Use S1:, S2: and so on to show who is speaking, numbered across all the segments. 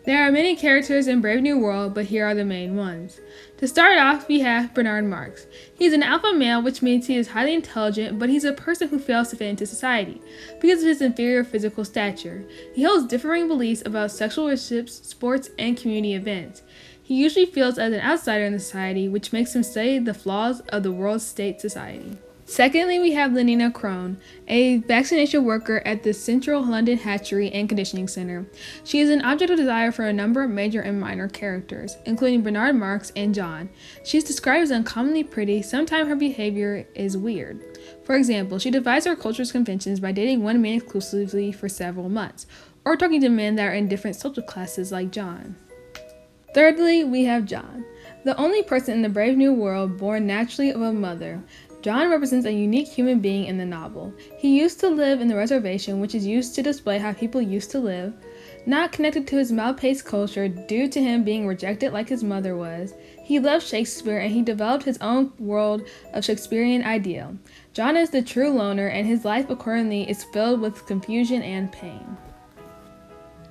S1: There are many characters in Brave New World, but here are the main ones. To start off, we have Bernard Marx. He's an alpha male, which means he is highly intelligent, but he's a person who fails to fit into society because of his inferior physical stature. He holds differing beliefs about sexual relationships, sports, and community events. He usually feels as an outsider in society, which makes him study the flaws of the world state society. Secondly, we have Lenina Crone, a vaccination worker at the Central London Hatchery and Conditioning Center. She is an object of desire for a number of major and minor characters, including Bernard Marx and John. She is described as uncommonly pretty. Sometimes her behavior is weird. For example, she defies her culture's conventions by dating one man exclusively for several months, or talking to men that are in different social classes like John. Thirdly, we have John, the only person in the Brave New World born naturally of a mother. John represents a unique human being in the novel. He used to live in the reservation, which is used to display how people used to live, not connected to his mal-paced culture due to him being rejected like his mother was. He loved Shakespeare and he developed his own world of Shakespearean ideal. John is the true loner and his life accordingly is filled with confusion and pain.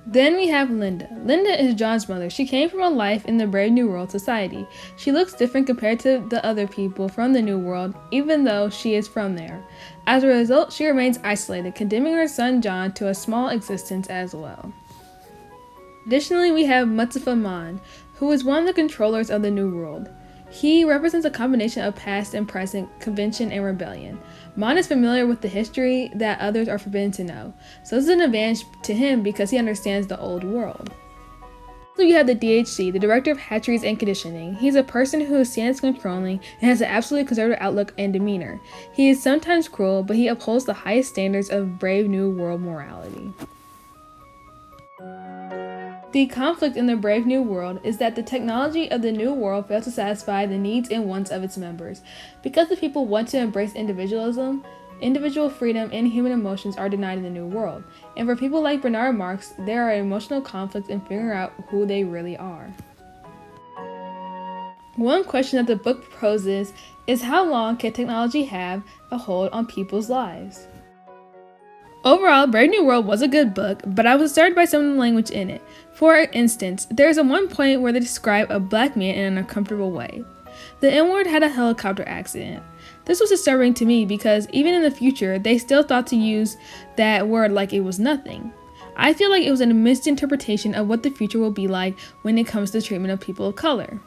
S1: Then we have Linda. Linda is John's mother. She came from a life in the Brave New World society. She looks different compared to the other people from the New World, even though she is from there. As a result, she remains isolated, condemning her son John to a small existence as well. Additionally, we have Mutsafa Mon, who is one of the controllers of the New World. He represents a combination of past and present convention and rebellion. Mon is familiar with the history that others are forbidden to know, so this is an advantage to him because he understands the old world. So you have the DHC, the Director of Hatcheries and Conditioning. He's a person who is seen as controlling and has an absolutely conservative outlook and demeanor. He is sometimes cruel, but he upholds the highest standards of Brave New World morality. The conflict in the Brave New World is that the technology of the New World fails to satisfy the needs and wants of its members. Because the people want to embrace individualism, individual freedom and human emotions are denied in the New World. And for people like Bernard Marx, there are emotional conflicts in figuring out who they really are. One question that the book proposes is how long can technology have a hold on people's lives? Overall, Brave New World was a good book, but I was disturbed by some of the language in it. For instance, there is one point where they describe a black man in an uncomfortable way. The N-word had a helicopter accident. This was disturbing to me because even in the future, they still thought to use that word like it was nothing. I feel like it was a misinterpretation of what the future will be like when it comes to the treatment of people of color.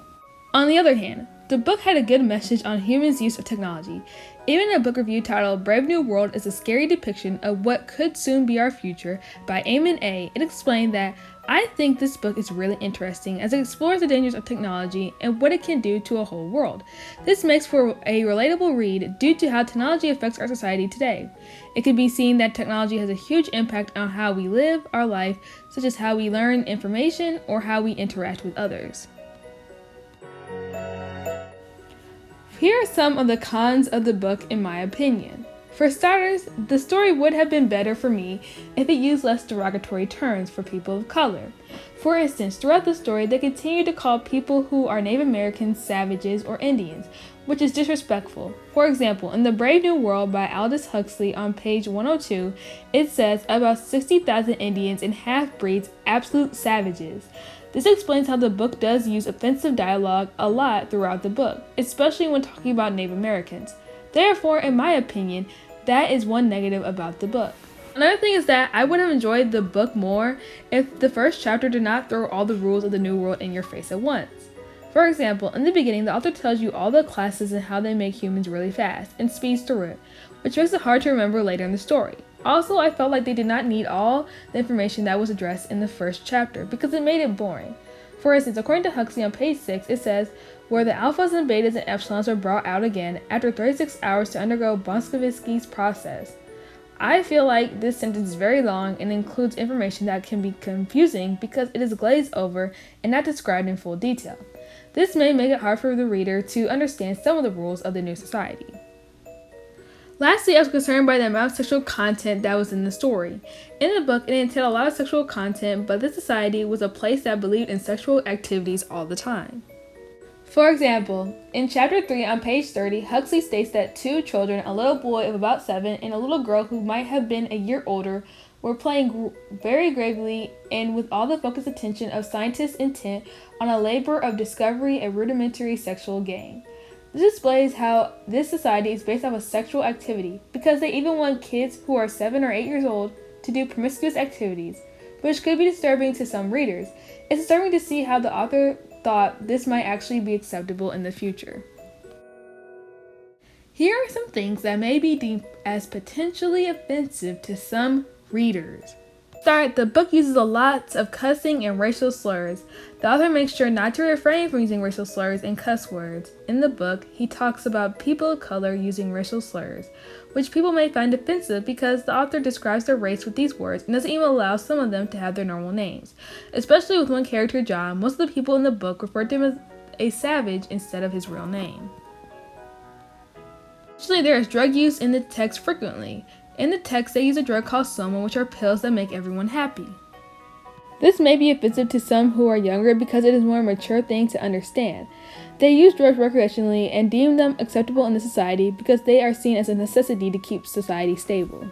S1: On the other hand, the book had a good message on humans' use of technology. Even a book review titled Brave New World is a scary depiction of what could soon be our future by Eamon A. It explained that I think this book is really interesting as it explores the dangers of technology and what it can do to a whole world. This makes for a relatable read due to how technology affects our society today. It can be seen that technology has a huge impact on how we live our life, such as how we learn information or how we interact with others. Here are some of the cons of the book in my opinion. For starters, the story would have been better for me if it used less derogatory terms for people of color. For instance, throughout the story, they continue to call people who are Native Americans savages or Indians, which is disrespectful. For example, in The Brave New World by Aldous Huxley on page 102, it says about 60,000 Indians and half-breeds absolute savages. This explains how the book does use offensive dialogue a lot throughout the book, especially when talking about Native Americans. Therefore, in my opinion, that is one negative about the book. Another thing is that I would have enjoyed the book more if the first chapter did not throw all the rules of the New World in your face at once. For example, in the beginning, the author tells you all the classes and how they make humans really fast, and speeds through it, which makes it hard to remember later in the story. Also, I felt like they did not need all the information that was addressed in the first chapter because it made it boring. For instance, according to Huxley on page 6, it says, where the alphas and betas and epsilons are brought out again after 36 hours to undergo Bolsheviksky's process. I feel like this sentence is very long and includes information that can be confusing because it is glazed over and not described in full detail. This may make it hard for the reader to understand some of the rules of the new society. Lastly, I was concerned by the amount of sexual content that was in the story. In the book, it entailed a lot of sexual content, but this society was a place that believed in sexual activities all the time. For example, in chapter 3 on page 30, Huxley states that two children, a little boy of about 7 and a little girl who might have been a year older, were playing very gravely and with all the focused attention of scientists intent on a labor of discovery and rudimentary sexual gain. This displays how this society is based off of sexual activity because they even want kids who are 7 or 8 years old to do promiscuous activities, which could be disturbing to some readers. It's disturbing to see how the author thought this might actually be acceptable in the future. Here are some things that may be deemed as potentially offensive to some readers. The book uses a lot of cussing and racial slurs. The author makes sure not to refrain from using racial slurs and cuss words. In the book, he talks about people of color using racial slurs, which people may find offensive because the author describes their race with these words and doesn't even allow some of them to have their normal names. Especially with one character, John, most of the people in the book refer to him as a savage instead of his real name. Additionally, there is drug use in the text frequently. In the text, they use a drug called Soma, which are pills that make everyone happy. This may be offensive to some who are younger because it is a more mature thing to understand. They use drugs recreationally and deem them acceptable in the society because they are seen as a necessity to keep society stable.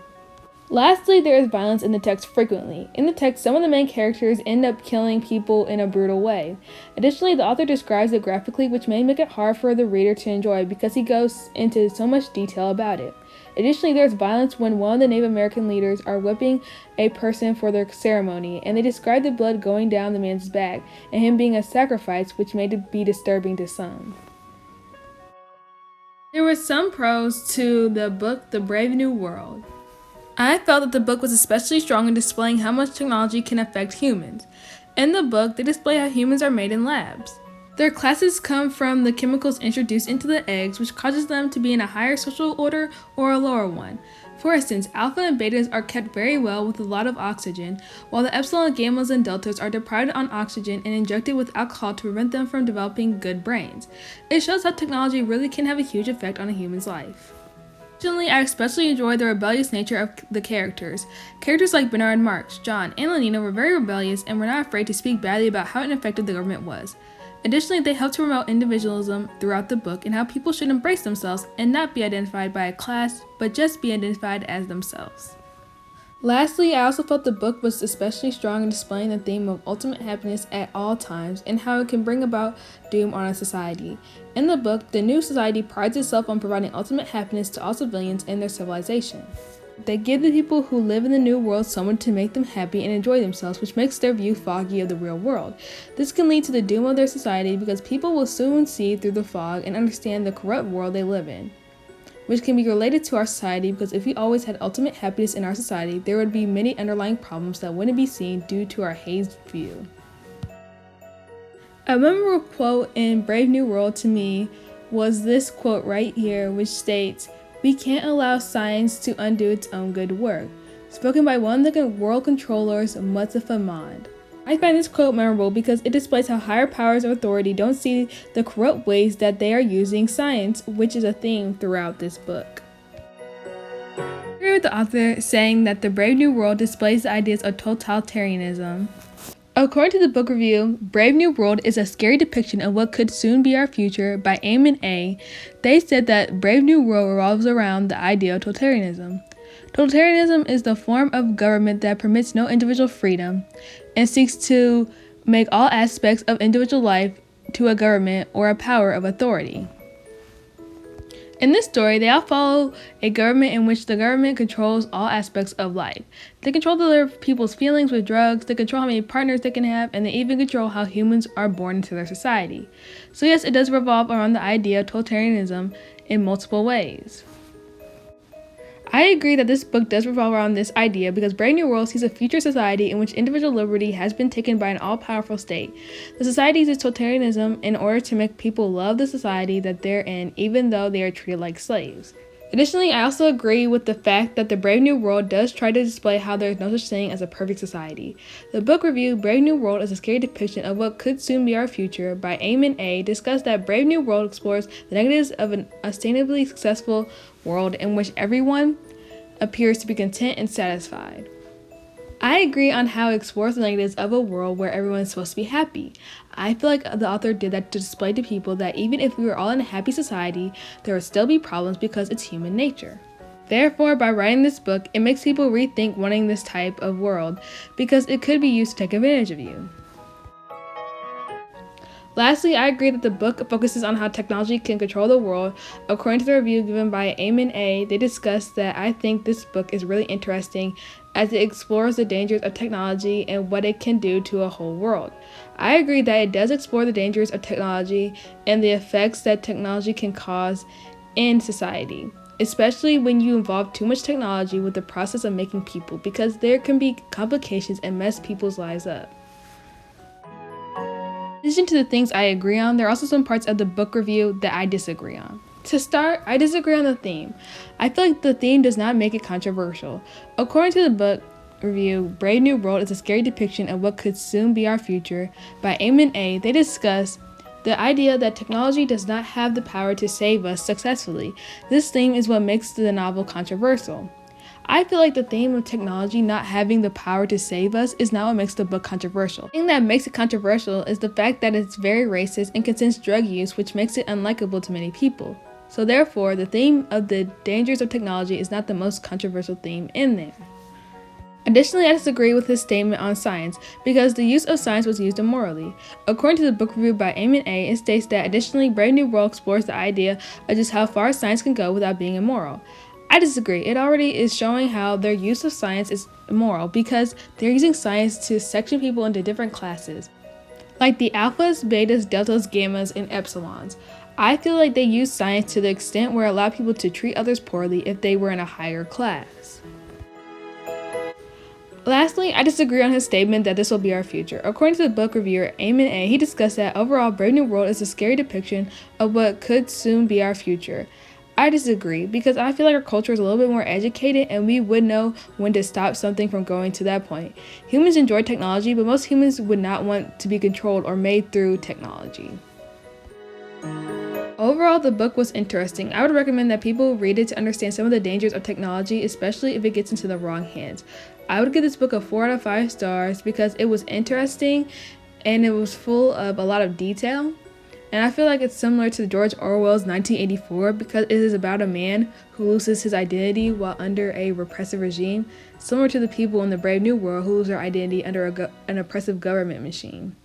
S1: Lastly, there is violence in the text frequently. In the text, some of the main characters end up killing people in a brutal way. Additionally, the author describes it graphically, which may make it hard for the reader to enjoy because he goes into so much detail about it. Additionally, there's violence when one of the Native American leaders are whipping a person for their ceremony, and they describe the blood going down the man's back and him being a sacrifice, which may be disturbing to some. There was some pros to the book The Brave New World. I felt that the book was especially strong in displaying how much technology can affect humans. In the book, they display how humans are made in labs. Their classes come from the chemicals introduced into the eggs, which causes them to be in a higher social order or a lower one. For instance, alpha and betas are kept very well with a lot of oxygen, while the epsilon, gammas, and deltas are deprived on oxygen and injected with alcohol to prevent them from developing good brains. It shows how technology really can have a huge effect on a human's life. Additionally, I especially enjoyed the rebellious nature of the characters. Characters like Bernard Marx, John, and Lenina were very rebellious and were not afraid to speak badly about how ineffective the government was. Additionally, they helped to promote individualism throughout the book and how people should embrace themselves and not be identified by a class, but just be identified as themselves. Lastly, I also felt the book was especially strong in displaying the theme of ultimate happiness at all times and how it can bring about doom on a society. In the book, the new society prides itself on providing ultimate happiness to all civilians and their civilization. They give the people who live in the new world someone to make them happy and enjoy themselves, which makes their view foggy of the real world. This can lead to the doom of their society because people will soon see through the fog and understand the corrupt world they live in, which can be related to our society because if we always had ultimate happiness in our society, there would be many underlying problems that wouldn't be seen due to our hazed view. A memorable quote in Brave New World to me was this quote right here, which states, "We can't allow science to undo its own good work," spoken by one of the world controllers, Mustafa Mond. I find this quote memorable because it displays how higher powers of authority don't see the corrupt ways that they are using science, which is a theme throughout this book. I agree with the author saying that The Brave New World displays the ideas of totalitarianism. According to the book review, Brave New World is a scary depiction of what could soon be our future by Eamon A. They said that Brave New World revolves around the idea of totalitarianism. Totalitarianism is the form of government that permits no individual freedom and seeks to make all aspects of individual life to a government or a power of authority. In this story, they all follow a government in which the government controls all aspects of life. They control their people's feelings with drugs, they control how many partners they can have, and they even control how humans are born into their society. So yes, it does revolve around the idea of totalitarianism in multiple ways. I agree that this book does revolve around this idea because Brave New World sees a future society in which individual liberty has been taken by an all-powerful state. The society uses totalitarianism in order to make people love the society that they're in, even though they are treated like slaves. Additionally, I also agree with the fact that the Brave New World does try to display how there is no such thing as a perfect society. The book review, Brave New World is a scary depiction of what could soon be our future by Eamon A. discussed that Brave New World explores the negatives of an sustainably successful world in which everyone appears to be content and satisfied. I agree on how it explores the negatives of a world where everyone is supposed to be happy. I feel like the author did that to display to people that even if we were all in a happy society, there would still be problems because it's human nature. Therefore, by writing this book, it makes people rethink wanting this type of world because it could be used to take advantage of you. Lastly, I agree that the book focuses on how technology can control the world. According to the review given by Eamon A., they discuss that I think this book is really interesting as it explores the dangers of technology and what it can do to a whole world. I agree that it does explore the dangers of technology and the effects that technology can cause in society, especially when you involve too much technology with the process of making people, because there can be complications and mess people's lives up. In addition to the things I agree on, there are also some parts of the book review that I disagree on. To start, I disagree on the theme. I feel like the theme does not make it controversial. According to the book review, Brave New World is a scary depiction of what could soon be our future by Eamon A. They discuss the idea that technology does not have the power to save us successfully. This theme is what makes the novel controversial. I feel like the theme of technology not having the power to save us is not what makes the book controversial. The thing that makes it controversial is the fact that it's very racist and contains drug use, which makes it unlikable to many people. So therefore, the theme of the dangers of technology is not the most controversial theme in there. Additionally, I disagree with his statement on science because the use of science was used immorally. According to the book review by Eamon A., it states that additionally, Brave New World explores the idea of just how far science can go without being immoral. I disagree. It already is showing how their use of science is immoral because they're using science to section people into different classes, like the alphas, betas, deltas, gammas, and epsilons. I feel like they use science to the extent where it allowed people to treat others poorly if they were in a higher class. Lastly, I disagree on his statement that this will be our future. According to the book reviewer Eamon A., he discussed that overall Brave New World is a scary depiction of what could soon be our future. I disagree because I feel like our culture is a little bit more educated and we would know when to stop something from going to that point. Humans enjoy technology, but most humans would not want to be controlled or made through technology. Overall, the book was interesting. I would recommend that people read it to understand some of the dangers of technology, especially if it gets into the wrong hands. I would give this book a 4 out of 5 stars because it was interesting and it was full of a lot of detail. And I feel like it's similar to George Orwell's 1984 because it is about a man who loses his identity while under a repressive regime, similar to the people in the Brave New World who lose their identity under an oppressive government machine.